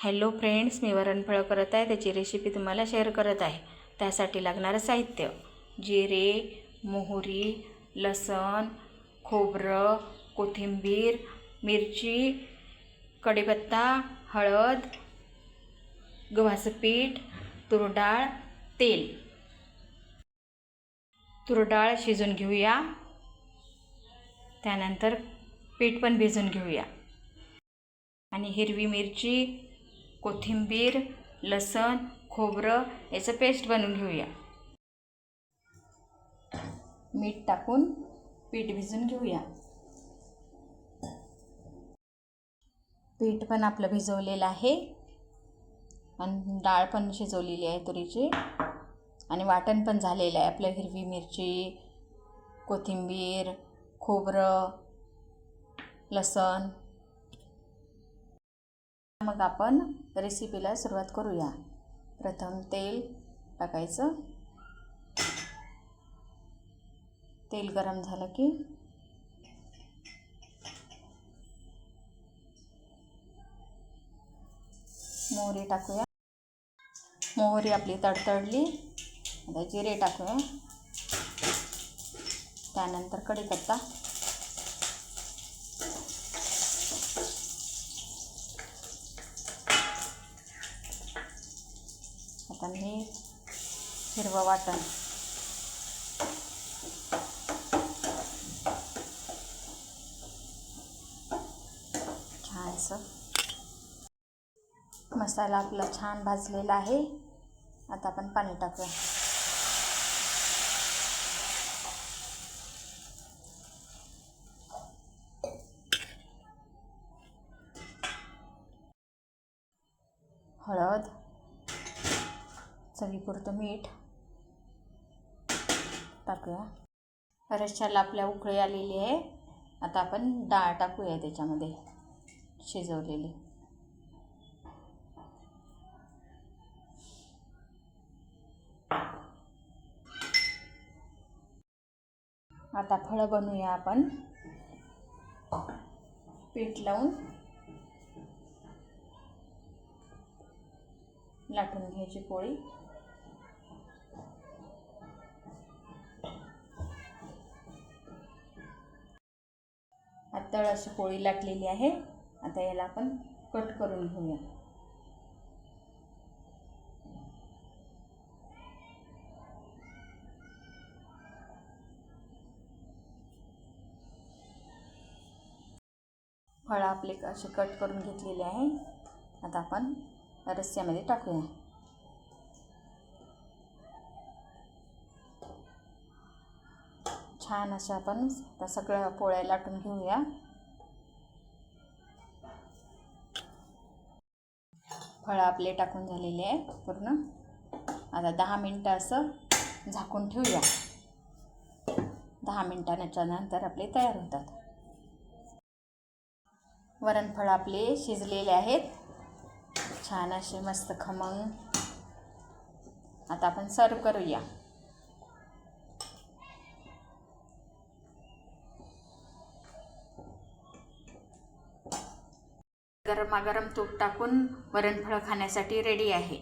Hello friends, मी वरणफळं करत आहे. त्याची रेसिपी तुम्हाला शेअर करत आहे. त्यासाठी लागणारं साहित्य: जिरे, मोहरी, लसूण, खोबरं, कोथिंबीर, मिरची, कढीपत्ता, हळद, गव्हाचं पीठ, तूर डाळ, तेल. तूर डाळ शिजून घेऊया. त्यानंतर पीठ पण भिजून घेऊया. आणि हिरवी मिरची, कोथिंबीर, लसूण, खोबरं याचं पेस्ट बनवून घेऊया. मीठ टाकून पीठ भिजून घेऊया. पीठ पण आपलं भिजवलेलं आहे आणि डाळ पण शिजवलेली आहे तुरीची, आणि वाटण पण झालेलं आहे आपलं. हिरवी मिरची, कोथिंबीर, खोबरं, लसूण. मग आपण रेसिपीला सुरुवात करूया. प्रथम तेल टाकायचं. तेल गरम झालं की मोहरी टाकूया. मोहरी आपली तडतडली. आता जिरे टाकूया. त्यानंतर कढीपत्ता, आता हे हिरवं वाटण, छानसं मसाला आपला छान भाजलेला आहे. आता आपण पाणी टाकूया. हळद, चवीपुरतं मीठ टाकूया. रश्श्याला आपल्या उकळी आलेली आहे. आता आपण डाळ टाकूया त्याच्यामध्ये, शिजवलेली. आता फळं बनवूया आपण. पीठ लावून लाटून घ्यायची पोळी. आता अशी पोळी लाटलेली आहे. आता याला आपण कट करून घेऊया. फळं आपले असे कट करून घेतलेले आहे. आता आपण रस्स्यामध्ये टाकूया. छान अशा आपण आता सगळ्या पोळ्या लाटून घेऊया. फळं आपले टाकून झालेले आहे पूर्ण. आता 10 मिनटं असं झाकून ठेवूया. 10 मिनटांच्या नंतर आपले तयार होतात. वरणफळं आपले शिजलेले आहेत, छान असे मस्त खमंग. आता आपण सर्व करूया. गरमागरम तूप टाकून वरणफळं खाण्यासाठी रेडी आहे.